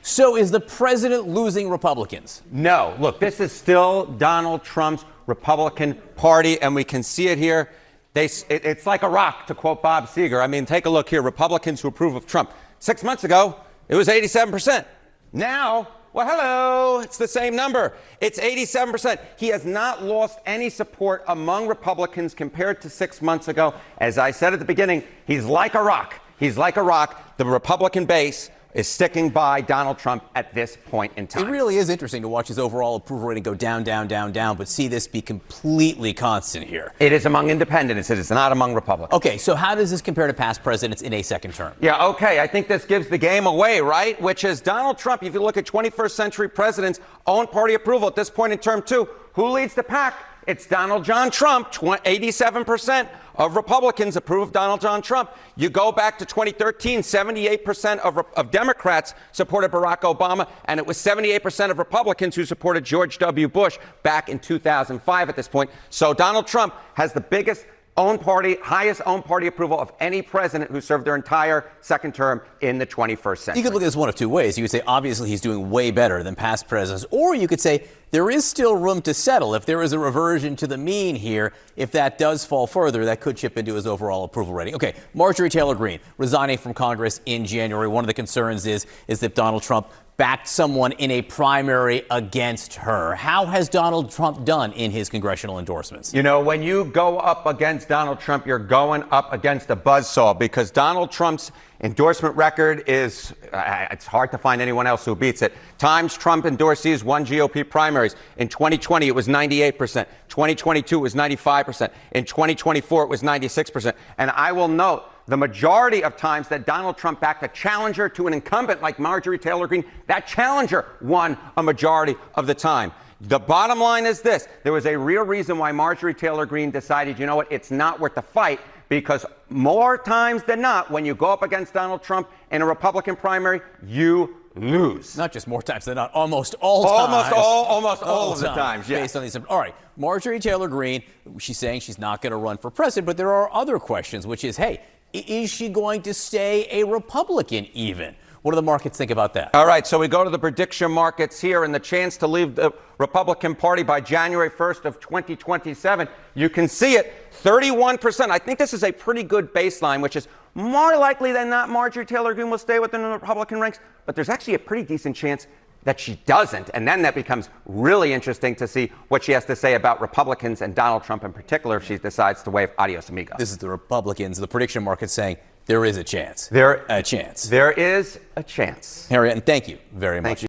So is the president losing Republicans? No. Look, this is still Donald Trump's Republican Party, and we can see it here. It's like a rock, to quote Bob Seger. I mean, take a look here. Republicans who approve of Trump. 6 months ago, it was 87%. Now, well, hello, it's the same number. It's 87%. He has not lost any support among Republicans compared to 6 months ago. As I said at the beginning, he's like a rock. He's like a rock. The Republican base is sticking by Donald Trump at this point in time. It really is interesting to watch his overall approval rating go down, down, down, down, but see this be completely constant here. It is among independents. It is not among Republicans. Okay, so how does this compare to past presidents in a second term? Yeah, okay. I think this gives the game away, right? Which is Donald Trump, if you look at 21st century presidents' own party approval at this point in term two, who leads the pack? It's Donald John Trump. 87% of Republicans approve of Donald John Trump. You go back to 2013, 78% of Democrats supported Barack Obama, and it was 78% of Republicans who supported George W. Bush back in 2005 at this point. So Donald Trump has the biggest highest own party approval of any president who served their entire second term in the 21st century. You could look at this one of two ways. You could say, obviously, he's doing way better than past presidents. Or you could say, there is still room to settle. If there is a reversion to the mean here, if that does fall further, that could chip into his overall approval rating. Okay, Marjorie Taylor Greene resigning from Congress in January. One of the concerns is that Donald Trump backed someone in a primary against her. How has Donald Trump done in his congressional endorsements? You know, when you go up against Donald Trump, you're going up against a buzzsaw, because Donald Trump's endorsement record is, it's hard to find anyone else who beats it. Times Trump endorsees won GOP primaries. In 2020, it was 98%. 2022, it was 95%. In 2024, it was 96%. And I will note, the majority of times that Donald Trump backed a challenger to an incumbent like Marjorie Taylor Greene, that challenger won a majority of the time. The bottom line is this. There was a real reason why Marjorie Taylor Greene decided, you know what, it's not worth the fight, because more times than not, when you go up against Donald Trump in a Republican primary, you lose. Not just more times than not, almost all times. Almost all of the times, yes. Based on these. All right, Marjorie Taylor Greene, she's saying she's not going to run for president, but there are other questions, which is, hey, is she going to stay a Republican even? What do the markets think about that? All right, so we go to the prediction markets here, and the chance to leave the Republican Party by January 1st of 2027. You can see it, 31%. I think this is a pretty good baseline, which is more likely than not Marjorie Taylor Greene will stay within the Republican ranks, but there's actually a pretty decent chance that she doesn't. And then that becomes really interesting to see what she has to say about Republicans and Donald Trump in particular if she decides to wave adios amigo. This is the Republicans, the prediction market saying there is a chance. There is a chance. There is a chance. Harriet, and thank you very much. Thank you.